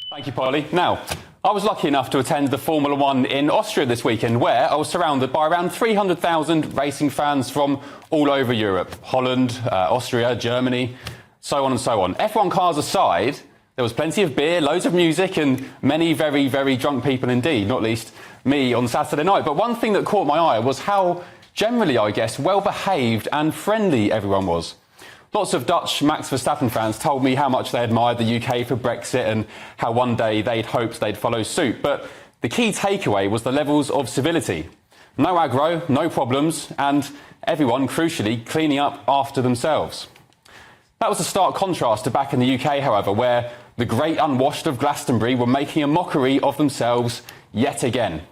Thank you, Polly. Now, I was lucky enough to attend the Formula One in Austria this weekend, where I was surrounded by around 300,000 racing fans from all over Europe. Holland, Austria, Germany, so on and so on. F1 cars aside, there was plenty of beer, loads of music and many very, very drunk people indeed, not least me on Saturday night. But one thing that caught my eye was how generally, I guess, well-behaved and friendly everyone was. Lots of Dutch Max Verstappen fans told me how much they admired the UK for Brexit and how one day they'd hoped they'd follow suit. But the key takeaway was the levels of civility. No aggro, no problems, and everyone, crucially, cleaning up after themselves. That was a stark contrast to back in the UK, however, where the Great Unwashed of Glastonbury were making a mockery of themselves yet again.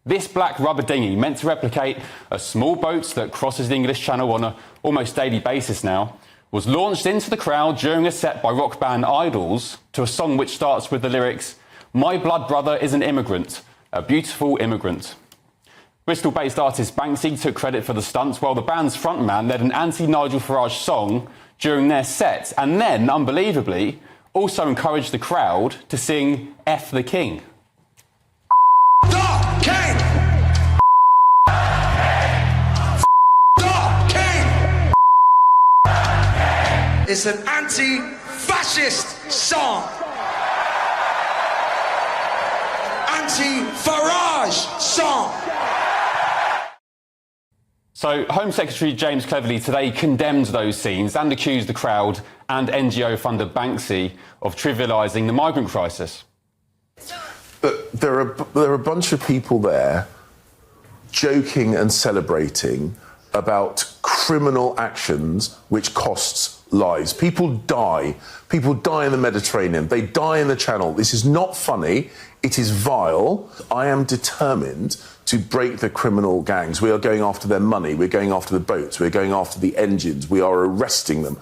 This black rubber dinghy, meant to replicate a small boat that crosses the English Channel on an almost daily basis now, was launched into the crowd during a set by rock band Idols to a song which starts with the lyrics, "My blood brother is an immigrant, a beautiful immigrant." Bristol-based artist Banksy took credit for the stunts, while the band's frontman led an anti-Nigel Farage song during their set, and then, unbelievably, also encouraged the crowd to sing F the King. It's an anti-fascist song. Anti-Farage song. So, Home Secretary James Cleverly today condemned those scenes and accused the crowd and NGO funder Banksy of trivialising the migrant crisis. But there are a bunch of people there joking and celebrating about criminal actions which costs lives. People die. People die in the Mediterranean. They die in the Channel. This is not funny. It is vile. I am determined to break the criminal gangs. We are going after their money. We're going after the boats. We're going after the engines. We are arresting them.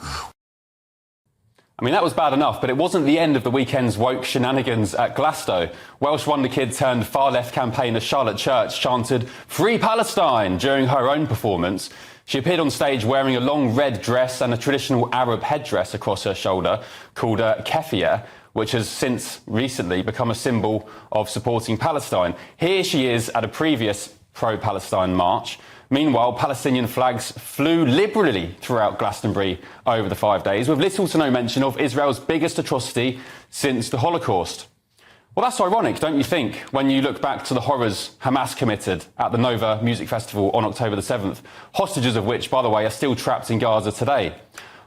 I mean, that was bad enough, but it wasn't the end of the weekend's woke shenanigans at Glasto. Welsh wonder kid turned far-left campaigner Charlotte Church chanted "Free Palestine" during her own performance. She appeared on stage wearing a long red dress and a traditional Arab headdress across her shoulder called a keffiyeh, which has since recently become a symbol of supporting Palestine. Here she is at a previous pro-Palestine march. Meanwhile, Palestinian flags flew liberally throughout Glastonbury over the 5 days, with little to no mention of Israel's biggest atrocity since the Holocaust. Well, that's ironic, don't you think, when you look back to the horrors Hamas committed at the Nova Music Festival on October the 7th, hostages of which, by the way, are still trapped in Gaza today.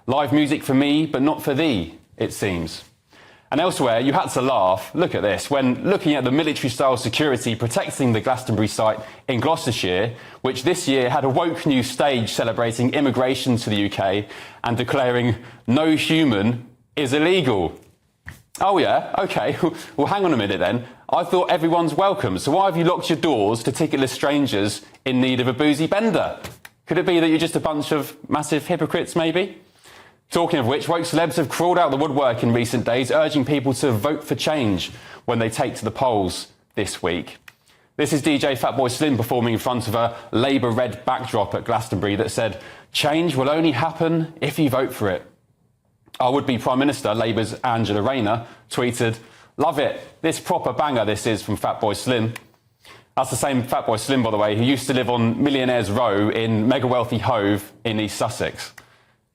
Live music for me, but not for thee, it seems. And elsewhere, you had to laugh, look at this, when looking at the military-style security protecting the Glastonbury site in Gloucestershire, which this year had a woke new stage celebrating immigration to the UK and declaring no human is illegal. Oh yeah, OK, well hang on a minute then. I thought everyone's welcome, so why have you locked your doors to ticketless strangers in need of a boozy bender? Could it be that you're just a bunch of massive hypocrites, maybe? Talking of which, woke celebs have crawled out the woodwork in recent days, urging people to vote for change when they take to the polls this week. This is DJ Fatboy Slim performing in front of a Labour red backdrop at Glastonbury that said, "Change will only happen if you vote for it." Our would-be Prime Minister, Labour's Angela Rayner, tweeted, "Love it, this proper banger this is from Fatboy Slim." That's the same Fatboy Slim, by the way, who used to live on Millionaires Row in mega-wealthy Hove in East Sussex.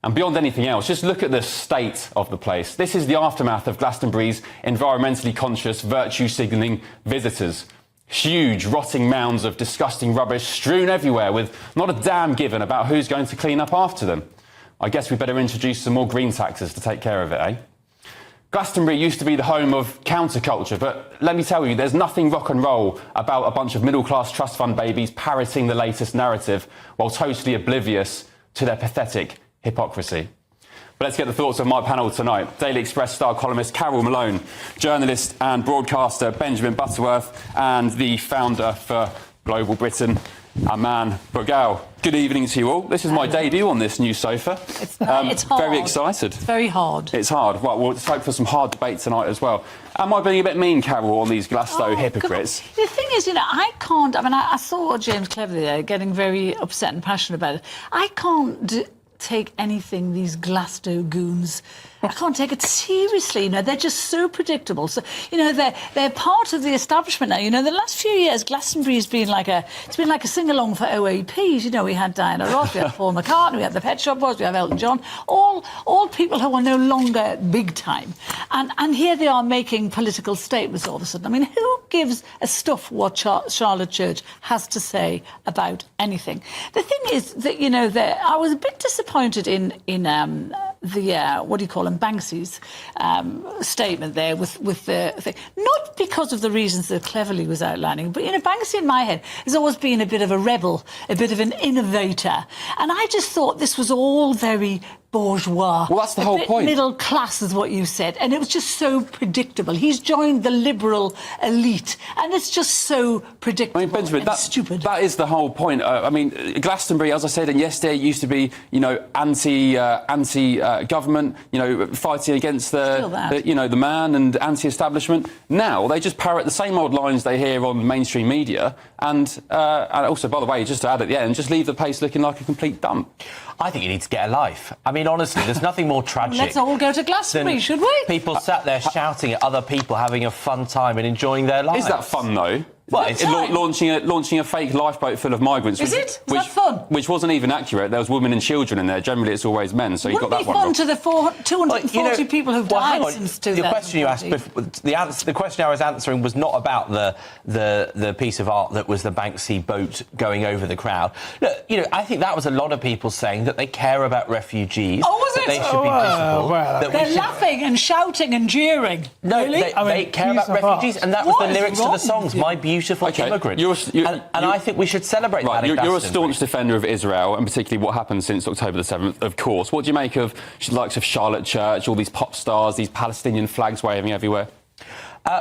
And beyond anything else, just look at the state of the place. This is the aftermath of Glastonbury's environmentally conscious, virtue-signalling visitors. Huge, rotting mounds of disgusting rubbish strewn everywhere with not a damn given about who's going to clean up after them. I guess we better introduce some more green taxes to take care of it, eh? Glastonbury used to be the home of counterculture, but let me tell you, there's nothing rock and roll about a bunch of middle-class trust fund babies parroting the latest narrative while totally oblivious to their pathetic hypocrisy. But let's get the thoughts of my panel tonight. Daily Express star columnist Carol Malone, journalist and broadcaster Benjamin Butterworth, and the founder for Global Britain, Aman Bogal. Good evening to you all. This is my debut on this new sofa. It's hard. Very excited. It's very hard. It's hard. Right, well, let's hope for some hard debate tonight as well. Am I being a bit mean, Carol, on these Glasto hypocrites? The thing is, I can't... I mean, I saw James Cleverly there getting very upset and passionate about it. I can't take anything these Glasto goons. I can't take it seriously. You know, they're just so predictable. So, you know, they're part of the establishment now. You know, the last few years, Glastonbury has been like a sing-along for OAPs. You know, we had Diana Ross, we had Paul McCartney, we had the Pet Shop Boys, we have Elton John, all people who are no longer big time. And here they are making political statements all of a sudden. I mean, who gives a stuff what Charlotte Church has to say about anything? The thing is that, you know, I was a bit disappointed in the what do you call him, Banksy's statement there with the thing. Not because of the reasons that Cleverly was outlining, but, you know, Banksy in my head has always been a bit of a rebel, a bit of an innovator. And I just thought this was all very bourgeois. Well, that's the whole point. Middle class is what you said. And it was just so predictable. He's joined the liberal elite. And it's just so predictable. I mean, Benjamin, and stupid. That is the whole point. I mean, Glastonbury, as I said, and yesterday it used to be, you know, anti-government, you know, fighting against the man and anti-establishment. Now they just parrot the same old lines they hear on mainstream media, and also, by the way, just to add at the end, just leave the place looking like a complete dump. I think you need to get a life. I mean, honestly, there's nothing more tragic. Let's all go to Glastonbury, should we? People sat there shouting at other people having a fun time and enjoying their lives. Is that fun, though? Well, it's launching a fake lifeboat full of migrants. Is it? Is that fun? Which wasn't even accurate. There was women and children in there. Generally, it's always men, so you got that one wrong. Wouldn't it be fun to the 240 people who've died since 2000? The question you asked, the question I was answering was not about the piece of art that was the Banksy boat going over the crowd. Look, you know, I think that was a lot of people saying that they care about refugees. Oh, was it? That they should be visible. They're laughing and shouting and jeering. No, really? they care about refugees, and that was the lyrics to the songs. My beautiful immigrant. And I think we should celebrate that. You're a staunch defender of Israel, and particularly what happened since October the 7th, of course. What do you make of the likes of Charlotte Church, all these pop stars, these Palestinian flags waving everywhere?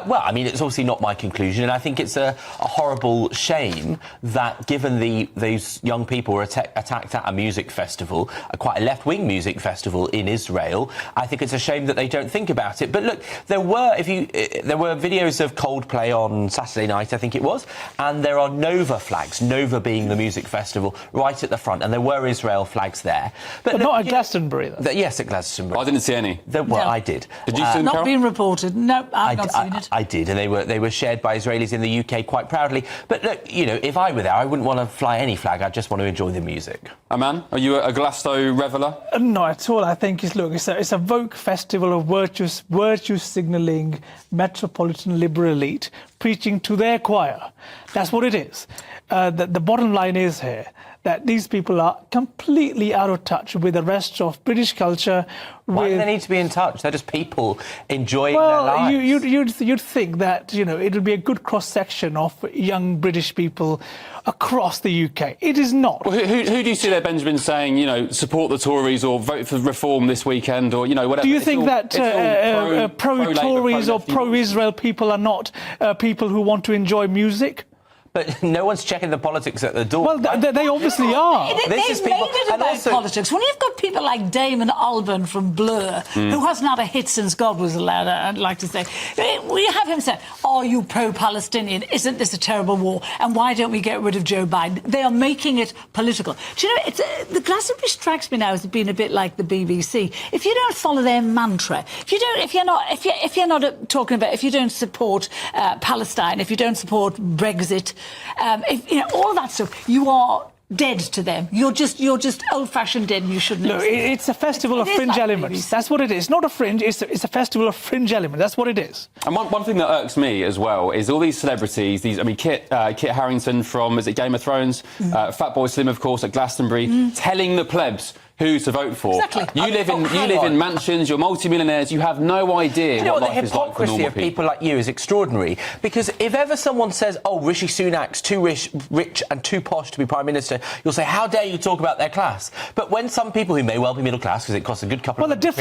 Well, I mean, it's obviously not my conclusion, and I think it's a horrible shame that, given these young people were attacked at a music festival, quite a left-wing music festival in Israel, I think it's a shame that they don't think about it. But look, there were videos of Coldplay on Saturday night, I think it was, and there are Nova flags, Nova being the music festival, right at the front, and there were Israel flags there. But look, not at Glastonbury, though. Yes, at Glastonbury. I didn't see any. I did. Did you see them, Not Carol? being reported. No, I've not seen it. I did, and they were shared by Israelis in the UK quite proudly. But look, you know, if I were there, I wouldn't want to fly any flag. I'd just want to enjoy the music. Aman, are you a Glasto reveller? Not at all. I think it's a Vogue festival of virtue signalling metropolitan liberal elite preaching to their choir. That's what it is. The bottom line is here that these people are completely out of touch with the rest of British culture. Why do they need to be in touch? They're just people enjoying their lives. You'd think that, you know, it would be a good cross-section of young British people across the UK. It is not. Well, who do you see there, Benjamin, saying, you know, support the Tories or vote for reform this weekend, or, you know, whatever? Do you think that pro-Tories or pro-Israel people are not people who want to enjoy music? But no one's checking the politics at the door. Well, they obviously are. They've made it about politics. When you've got people like Damon Albarn from Blur, who hasn't had a hit since God was allowed, I'd like to say, we have him say, are you pro-Palestinian? Isn't this a terrible war? And why don't we get rid of Joe Biden? They are making it political. Do you know, the Glastonbury strikes me now as being a bit like the BBC. If you don't follow their mantra, if you don't support Palestine, if you don't support Brexit, all of that stuff, you are dead to them. You're just old-fashioned dead, and you shouldn't. Look, it's a festival of fringe elements. That's what it is. Not a fringe. It's a festival of fringe elements. That's what it is. And one thing that irks me as well is all these celebrities. Kit Harington from Game of Thrones, Fatboy Slim, of course, at Glastonbury, telling the plebs who to vote for. Exactly. You live in mansions, you're multimillionaires, you have no idea what life is like for normal people. The hypocrisy of people like you is extraordinary, because if ever someone says, oh, Rishi Sunak's too rich and too posh to be Prime Minister, you'll say, how dare you talk about their class? But when some people who may well be middle class, because it costs a good couple of hundred quid...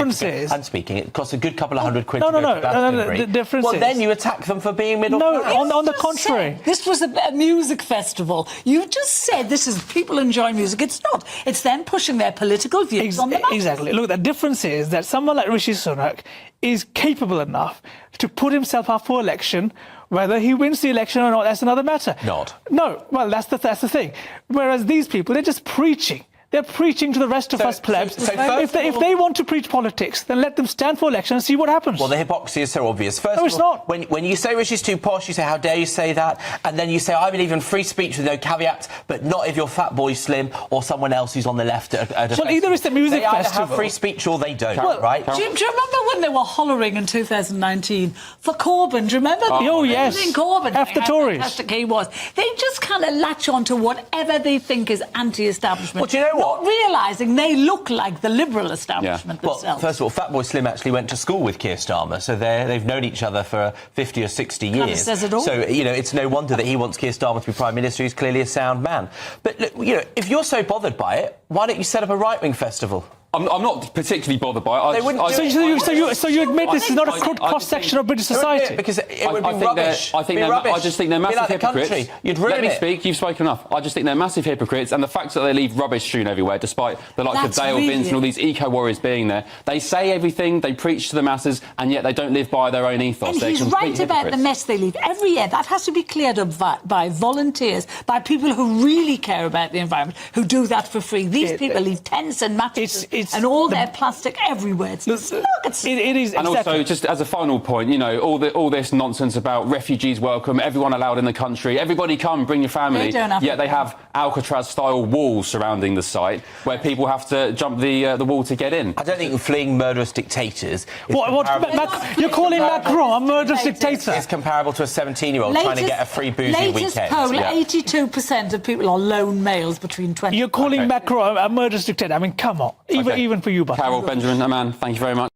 it costs a good couple of hundred quid to go to Glastonbury. The difference is... then you attack them for being middle class. No, on the contrary. This was a music festival. You just said this is people enjoying music. It's not. It's them pushing their political views on the masses. Exactly. Look, the difference is that someone like Rishi Sunak is capable enough to put himself up for election. Whether he wins the election or not, that's another matter. Not. No. Well, that's the thing. Whereas these people, they're just preaching. They're preaching to the rest of us plebs. If they want to preach politics, then let them stand for election and see what happens. Well, the hypocrisy is so obvious. First No, of it's all, not. When you say Rishi's too posh, you say, how dare you say that? And then you say, I believe in free speech with no caveats, but not if you're Fat Boy Slim or someone else who's on the left at a Well, either it's the music they either festival. have free speech or they don't, Well, right? do you remember when they were hollering in 2019 for Corbyn? Do you remember? Oh, yes. Corbyn. F the how Tories. fantastic he was. They just kind of latch on to whatever they think is anti-establishment. Well, do you know what? Not realising they look like the liberal establishment Well, themselves. first of all, Fatboy Slim actually went to school with Keir Starmer, so they've known each other for 50 or 60 years. Kind of says it all. So, you know, it's no wonder that he wants Keir Starmer to be Prime Minister. He's clearly a sound man. But, look, you know, if you're so bothered by it, why don't you set up a right-wing festival? I'm not particularly bothered by it. They wouldn't do it. So you admit this is not a cross-section of British society? Because it would be I rubbish. I just think they're massive like hypocrites. The country. You'd ruin Let me it. speak. You've spoken enough. I just think they're massive hypocrites, and the fact that they leave rubbish strewn everywhere, despite the likes That's of Dale really Vince and all these eco-warriors being there. They say everything, they preach to the masses, and yet they don't live by their own ethos. And They're he's complete right about the hypocrites. mess they leave every year. That has to be cleared up by volunteers, by people who really care about the environment, who do that for free. These people leave tents and mattresses and all their plastic everywhere. It is. And also, just as a final point, you know, all this nonsense about refugees welcome, everyone allowed in the country, everybody come, bring your family. They don't have Yet to. they have Alcatraz-style walls surrounding the site where people have to jump the wall to get in. I don't think fleeing murderous dictators is You're calling Macron a murderous dictator? It's comparable to a 17-year-old trying to get a free boozy latest weekend. poll, Yeah. 82% of people are lone males between 20. You're calling Macron a murderous dictator. I mean, come on. Even for you, but Carol, Benjamin, Aman, thank you very much.